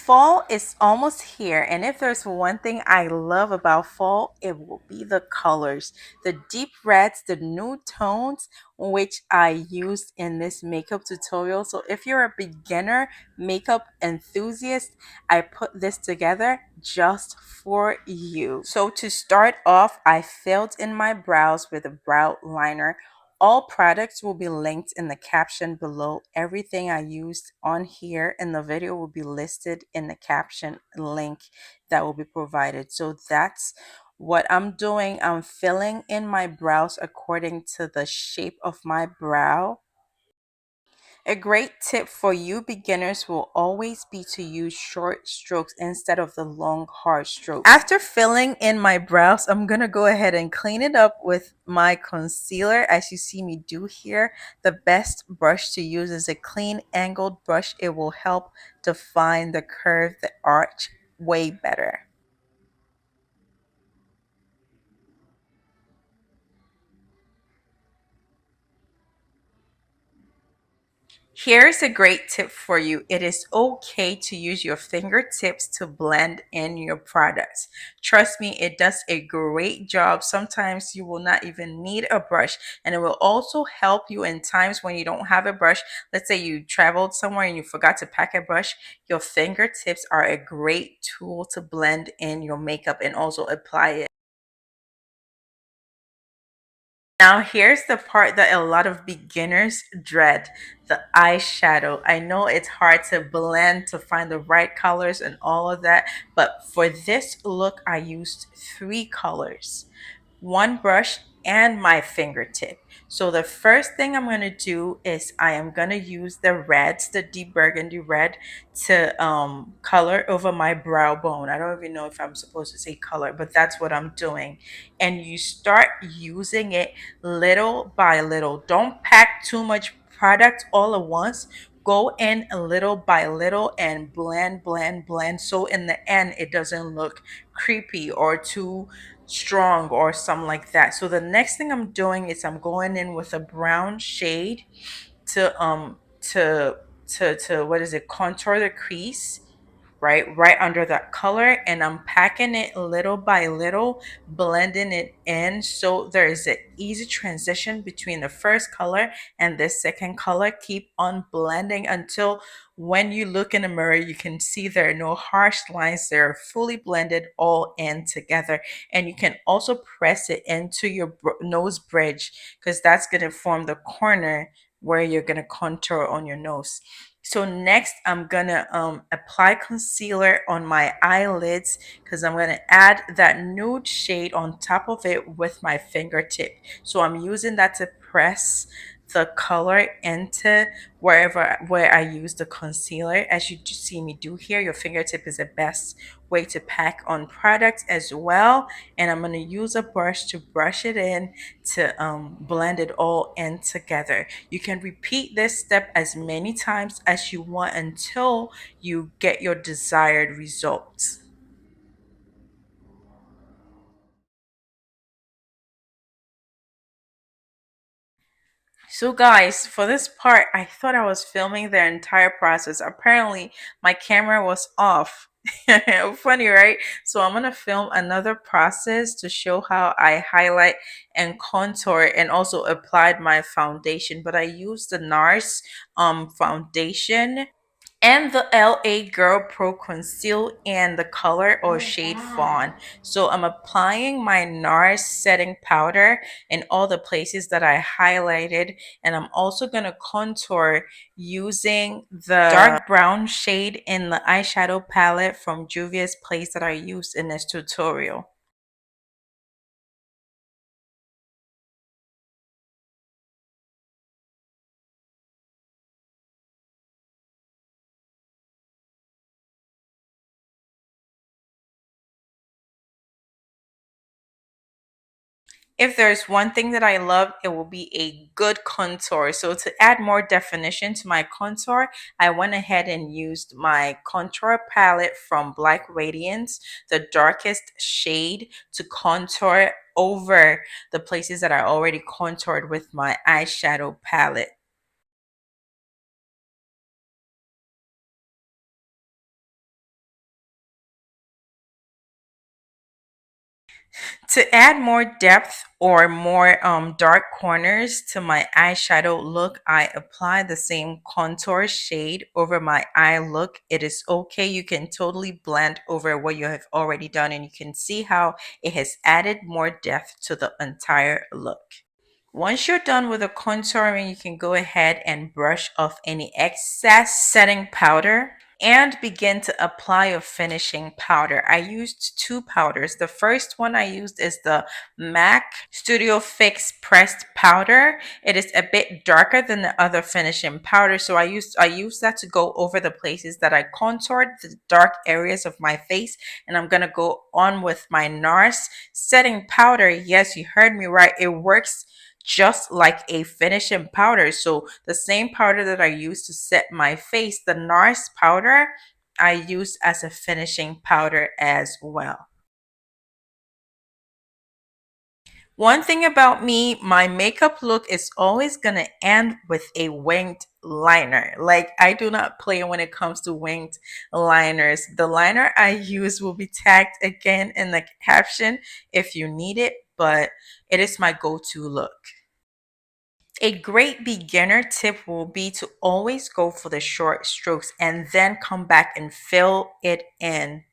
Fall is almost here, and if there's one thing I love about fall, it will be the colors, the deep reds, the new tones, which I used in this makeup tutorial. So if you're a beginner makeup enthusiast, I put this together just for you. So to start off, I filled in my brows with a brow liner. All products will be linked in the caption below. Everything I used on here in the video will be listed in the caption link that will be provided. So that's what I'm doing. I'm filling in my brows according to the shape of my brow. A great tip for you beginners will always be to use short strokes instead of the long hard strokes. After filling in my brows, I'm gonna go ahead and clean it up with my concealer. As you see me do here, the best brush to use is a clean angled brush. It will help define the curve, the arch way better. Here's a great tip for you. It is okay to use your fingertips to blend in your products. Trust me, it does a great job. Sometimes you will not even need a brush, and it will also help you in times when you don't have a brush. Let's say you traveled somewhere and you forgot to pack a brush. Your fingertips are a great tool to blend in your makeup and also apply it. Now, here's the part that a lot of beginners dread, the eyeshadow. I know it's hard to blend to find the right colors and all of that, but for this look, I used three colors, one brush, and my fingertip. So the first thing I'm going to do is I am going to use the reds, the deep burgundy red, to color over my brow bone. I don't even know if I'm supposed to say color, but that's what I'm doing. And you start using it little by little. Don't pack too much product all at once. Go in a little by little and blend, blend, blend. So in the end, it doesn't look creepy or too strong or something like that. So the next thing I'm doing is I'm going in with a brown shade to what is it, contour the crease right under that color, and I'm packing it little by little, blending it in so there is an easy transition between the first color and the second color. Keep on blending until when you look in the mirror you can see there are no harsh lines. They're fully blended all in together, and you can also press it into your nose bridge because that's going to form the corner where you're going to contour on your nose. So next I'm gonna apply concealer on my eyelids because I'm gonna add that nude shade on top of it with my fingertip. So I'm using that to press the color into where I use the concealer. As you see me do here, your fingertip is the best way to pack on products as well. And I'm gonna use a brush to brush it in to blend it all in together. You can repeat this step as many times as you want until you get your desired results. So guys, for this part, I thought I was filming the entire process. Apparently, my camera was off. Funny, right? So I'm gonna film another process to show how I highlight and contour and also applied my foundation. But I used the NARS foundation and the LA Girl Pro Conceal and the color or shade Fawn. So I'm applying my NARS setting powder in all the places that I highlighted, and I'm also going to contour using the dark brown shade in the eyeshadow palette from Juvia's Place that I used in this tutorial. If there's one thing that I love, it will be a good contour. So to add more definition to my contour, I went ahead and used my contour palette from Black Radiance, the darkest shade, to contour over the places that I already contoured with my eyeshadow palette. To add more depth or more dark corners to my eyeshadow look, I apply the same contour shade over my eye look. It is okay. You can totally blend over what you have already done, and you can see how it has added more depth to the entire look. Once you're done with the contouring, you can go ahead and brush off any excess setting powder and begin to apply your finishing powder. I used two powders. The first one I used is the MAC Studio Fix Pressed Powder. It is a bit darker than the other finishing powder, so I used that to go over the places that I contoured, the dark areas of my face, and I'm gonna go on with my NARS setting powder. Yes, you heard me right. It works just like a finishing powder. So the same powder that I use to set my face, the NARS powder, I use as a finishing powder as well. One thing about me, my makeup look is always gonna end with a winged liner. Like, I do not play when it comes to winged liners. The liner I use will be tagged again in the caption if you need it, but it is my go-to look. A great beginner tip will be to always go for the short strokes and then come back and fill it in.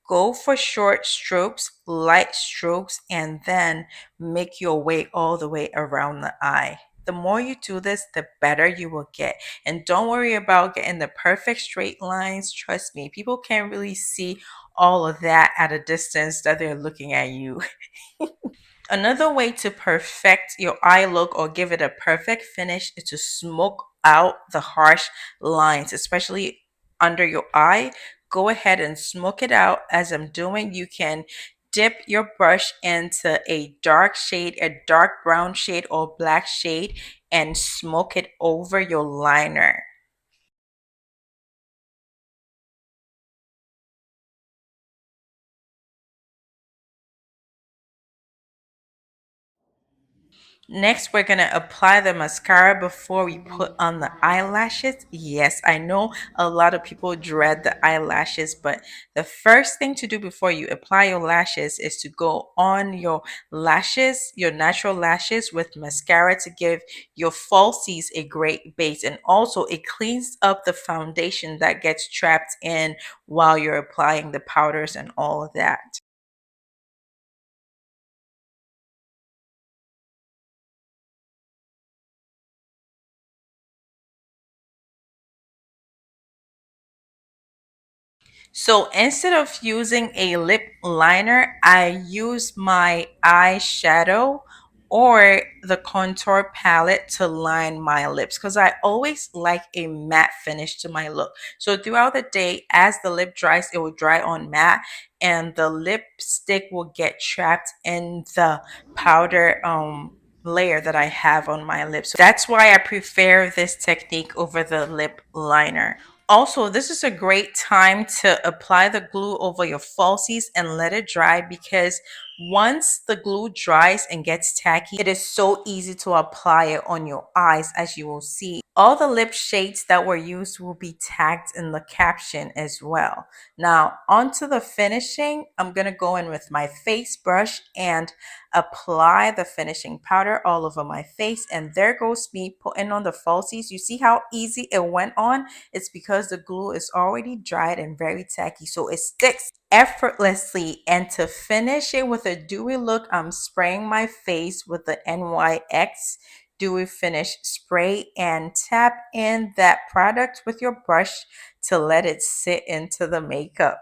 Go for short strokes, light strokes, and then make your way all the way around the eye. The more you do this, the better you will get. And don't worry about getting the perfect straight lines. Trust me, people can't really see all of that at a distance that they're looking at you. Another way to perfect your eye look or give it a perfect finish is to smoke out the harsh lines, especially under your eye. Go ahead and smoke it out as I'm doing. You can dip your brush into a dark shade, a dark brown shade or black shade, and smoke it over your liner. Next, we're going to apply the mascara before we put on the eyelashes. Yes, I know a lot of people dread the eyelashes, but the first thing to do before you apply your lashes is to go on your lashes, your natural lashes, with mascara to give your falsies a great base. And also, it cleans up the foundation that gets trapped in while you're applying the powders and all of that. So instead of using a lip liner, I use my eyeshadow or the contour palette to line my lips because I always like a matte finish to my look. So throughout the day, as the lip dries, it will dry on matte and the lipstick will get trapped in the powder layer that I have on my lips. So that's why I prefer this technique over the lip liner. Also, this is a great time to apply the glue over your falsies and let it dry because once the glue dries and gets tacky, it is so easy to apply it on your eyes as you will see. All the lip shades that were used will be tagged in the caption as well. Now, onto the finishing, I'm going to go in with my face brush and apply the finishing powder all over my face. And there goes me putting on the falsies. You see how easy it went on? It's because the glue is already dried and very tacky, so it sticks effortlessly. And to finish it with a dewy look, I'm spraying my face with the NYX Dewy Finish Spray and tap in that product with your brush to let it sit into the makeup.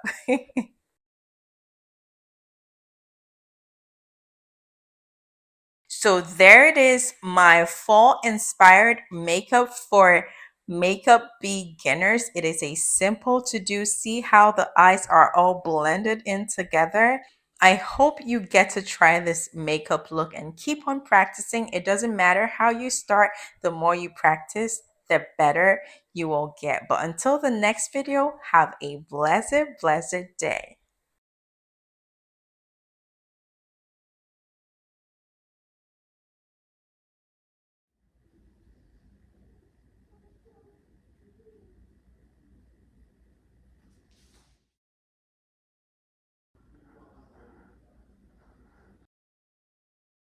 So there it is, my fall inspired makeup for makeup beginners. It is a simple to do. See how the eyes are all blended in together. I hope you get to try this makeup look and keep on practicing. It doesn't matter how you start, the more you practice, the better you will get. But until the next video, have a blessed, blessed day.